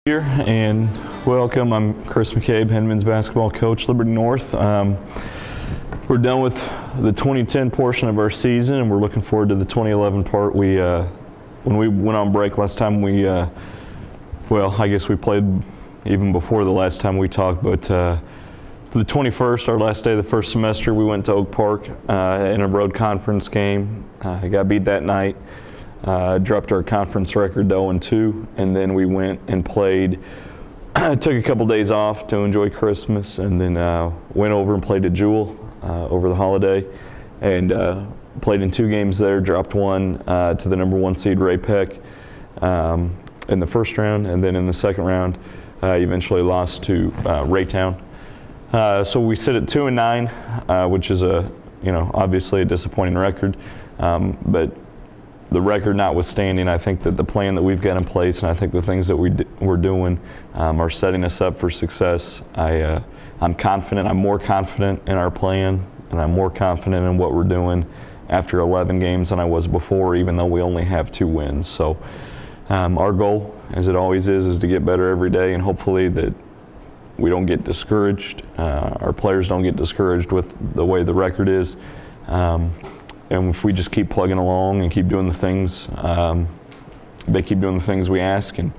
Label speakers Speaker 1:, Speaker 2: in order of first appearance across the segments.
Speaker 1: Here and welcome. I'm Chris McCabe, head men's basketball coach, Liberty North. We're done with the 2010 portion of our season, and we're looking forward to the 2011 part. When we went on break last time, I guess we played even before the last time we talked, but the 21st, our last day of the first semester, we went to Oak Park in a road conference game. Got beat that night. Dropped our conference record to 0-2, and then we went and played. Took a couple days off to enjoy Christmas, and then went over and played at Jewel over the holiday, and played in 2 games there. Dropped one to the number 1 seed Ray Peck in the first round, and then in the second round, eventually lost to Raytown. So we sit at 2-9, which is obviously a disappointing record, but the record notwithstanding, I think that the plan that we've got in place, and I think the things that we're doing are setting us up for success. I'm confident. I'm more confident in our plan, and I'm more confident in what we're doing after 11 games than I was before, even though we only have 2 wins. So our goal, as it always is to get better every day, and hopefully that we don't get discouraged. Our players don't get discouraged with the way the record is. And if we just keep plugging along and keep doing the things, they keep doing the things we ask, and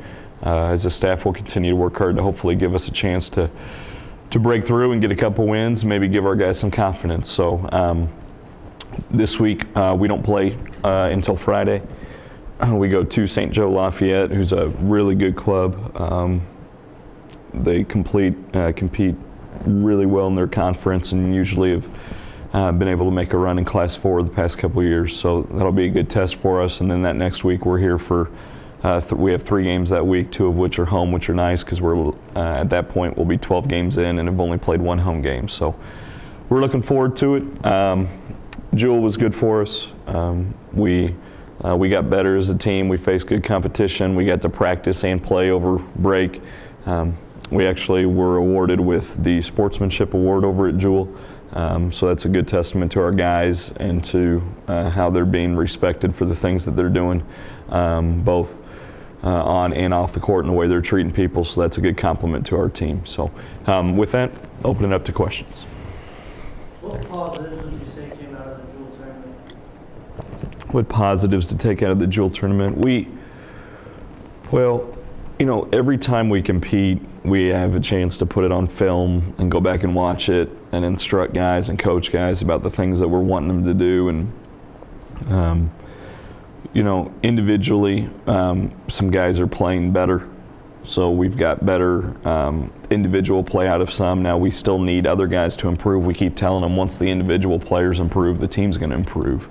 Speaker 1: as a staff, we'll continue to work hard to hopefully give us a chance to break through and get a couple wins, maybe give our guys some confidence. So this week we don't play until Friday. We go to St. Joe Lafayette, who's a really good club. They compete really well in their conference, and usually have been able to make a run in Class 4 the past couple of years, so that'll be a good test for us. And then that next week we're here for, we have 3 games that week, 2 of which are home, which are nice because we're at that point we'll be 12 games in and have only played 1 home game. So we're looking forward to it. Jewel was good for us. We got better as a team. We faced good competition. We got to practice and play over break. We actually were awarded with the sportsmanship award over at Jewel. So that's a good testament to our guys and to how they're being respected for the things that they're doing, both on and off the court, and the way they're treating people. So that's a good compliment to our team. So with that, open it up to questions.
Speaker 2: What positives would you say came out of the Jewel tournament?
Speaker 1: What positives to take out of the Jewel tournament? Every time we compete, we have a chance to put it on film and go back and watch it and instruct guys and coach guys about the things that we're wanting them to do. And, individually, some guys are playing better. So we've got better individual play out of some. Now we still need other guys to improve. We keep telling them once the individual players improve, the team's going to improve.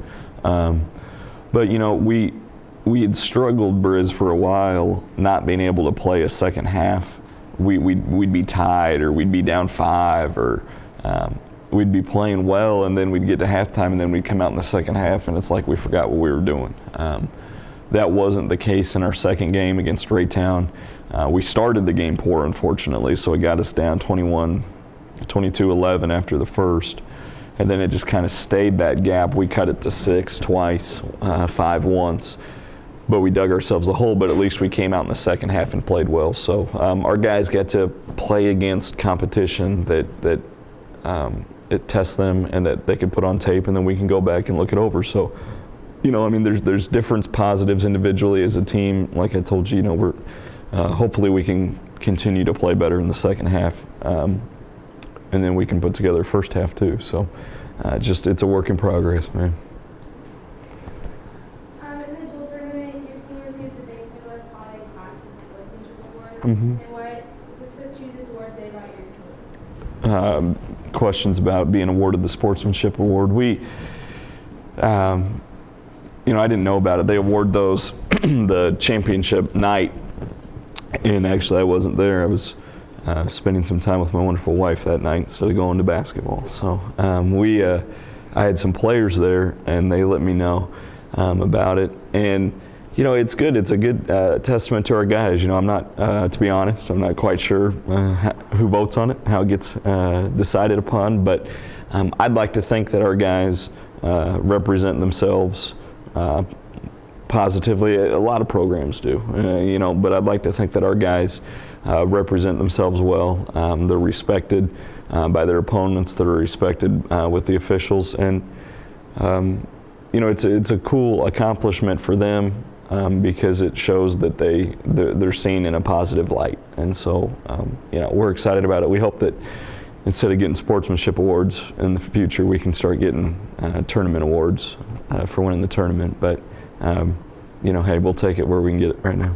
Speaker 1: We had struggled, Briz, for a while, not being able to play a second half. We'd be tied, or we'd be down 5, or we'd be playing well, and then we'd get to halftime, and then we'd come out in the second half, and it's like we forgot what we were doing. That wasn't the case in our second game against Raytown. We started the game poor, unfortunately, so it got us down 22-11 after the first. And then it just kind of stayed that gap. We cut it to 6 twice, 5 once. But we dug ourselves a hole, but at least we came out in the second half and played well. So our guys get to play against competition that it tests them and that they can put on tape, and then we can go back and look it over. So, there's different positives individually as a team. Like I told you, we're hopefully we can continue to play better in the second half, and then we can put together first half too. So it's a work in progress, man.
Speaker 3: Mm-hmm. And what chooses awards say about your team?
Speaker 1: Questions about being awarded the sportsmanship award. I didn't know about it. They award those the championship night, and actually I wasn't there. I was spending some time with my wonderful wife that night instead of going to basketball. So I had some players there, and they let me know about it. And it's good. It's a good testament to our guys. I'm not, to be honest, I'm not quite sure who votes on it, how it gets decided upon, but I'd like to think that our guys represent themselves positively. A lot of programs do, but I'd like to think that our guys represent themselves well. They're respected by their opponents. They're respected with the officials, and it's a cool accomplishment for them because it shows that they're seen in a positive light. And so, we're excited about it. We hope that instead of getting sportsmanship awards in the future, we can start getting tournament awards for winning the tournament. But hey, we'll take it where we can get it right now.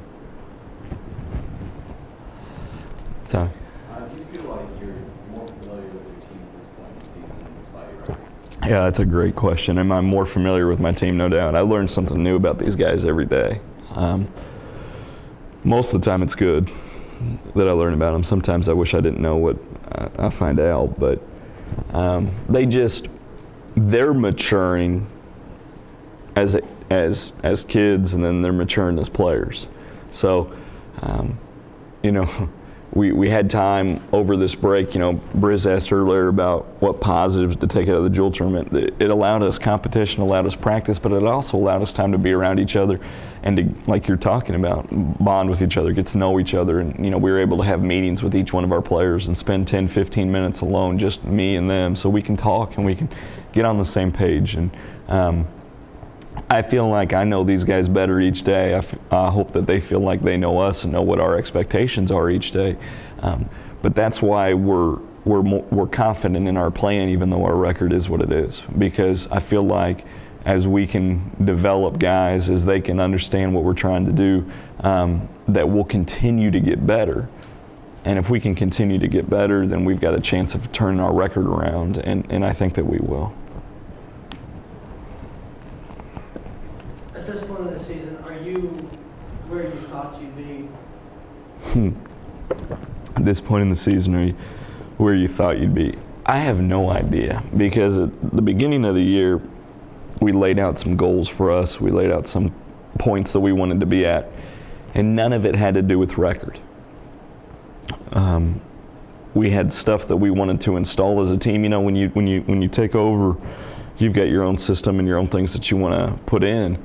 Speaker 1: So.
Speaker 4: Do you feel like you're more familiar with your team at this point in the season despite your record?
Speaker 1: Yeah, that's a great question. Am I more familiar with my team? No doubt. I learn something new about these guys every day. Most of the time it's good that I learn about them. Sometimes I wish I didn't know what I find out, but they're maturing as kids, and then they're maturing as players. So, we had time over this break. Briz asked earlier about what positives to take out of the Jewel tournament. It allowed us competition, allowed us practice, but it also allowed us time to be around each other and to, like you're talking about, bond with each other, get to know each other. And, we were able to have meetings with each one of our players and spend 10, 15 minutes alone, just me and them, so we can talk and we can get on the same page. And I feel like I know these guys better each day. I hope that they feel like they know us and know what our expectations are each day. But that's why we're confident in our plan, even though our record is what it is. Because I feel like as we can develop guys, as they can understand what we're trying to do, that we'll continue to get better. And if we can continue to get better, then we've got a chance of turning our record around, and I think that we will.
Speaker 2: At this point in the season, are you where you thought you'd be?
Speaker 1: At this point in the season, are you where you thought you'd be? I have no idea, because at the beginning of the year, we laid out some goals for us. We laid out some points that we wanted to be at, and none of it had to do with record. We had stuff that we wanted to install as a team. When you take over, you've got your own system and your own things that you want to put in.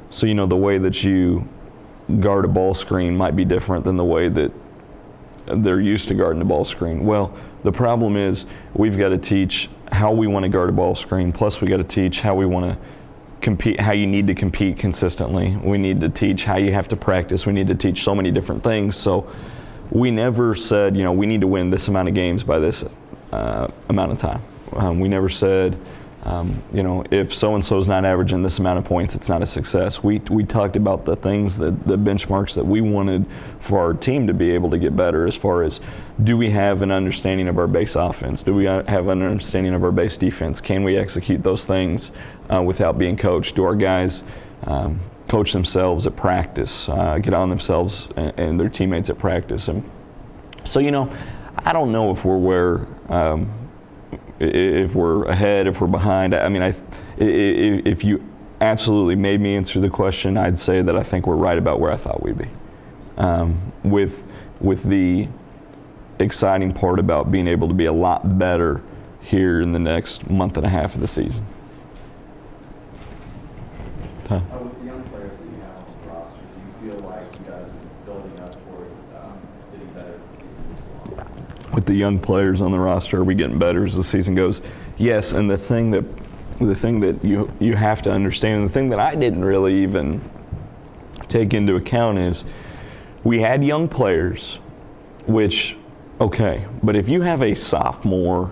Speaker 1: So, the way that you guard a ball screen might be different than the way that they're used to guarding a ball screen. Well, the problem is we've got to teach how we want to guard a ball screen, plus we got to teach how we want to compete, how you need to compete consistently. We need to teach how you have to practice. We need to teach so many different things. So we never said, we need to win this amount of games by this amount of time. We never said, if so-and-so is not averaging this amount of points, it's not a success. We talked about the things, the benchmarks that we wanted for our team to be able to get better, as far as, do we have an understanding of our base offense? Do we have an understanding of our base defense? Can we execute those things without being coached? Do our guys coach themselves at practice, get on themselves and their teammates at practice? And so, I don't know if we're where if we're ahead, if we're behind. If you absolutely made me answer the question, I'd say that I think we're right about where I thought we'd be. With the exciting part about being able to be a lot better here in the next month and a half of the season.
Speaker 4: With the young players that you have on the roster, do you feel like you guys are building up towards getting better as the season moves along?
Speaker 1: With the young players on the roster, are we getting better as the season goes? Yes, and the thing that you have to understand, and the thing that I didn't really even take into account, is we had young players, which, okay, but if you have a sophomore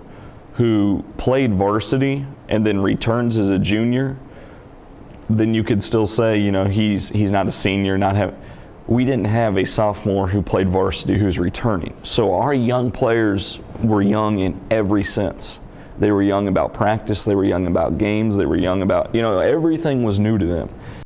Speaker 1: who played varsity and then returns as a junior, then you could still say, he's not a senior, we didn't have a sophomore who played varsity who's returning. So our young players were young in every sense. They were young about practice, they were young about games, they were young about, everything was new to them.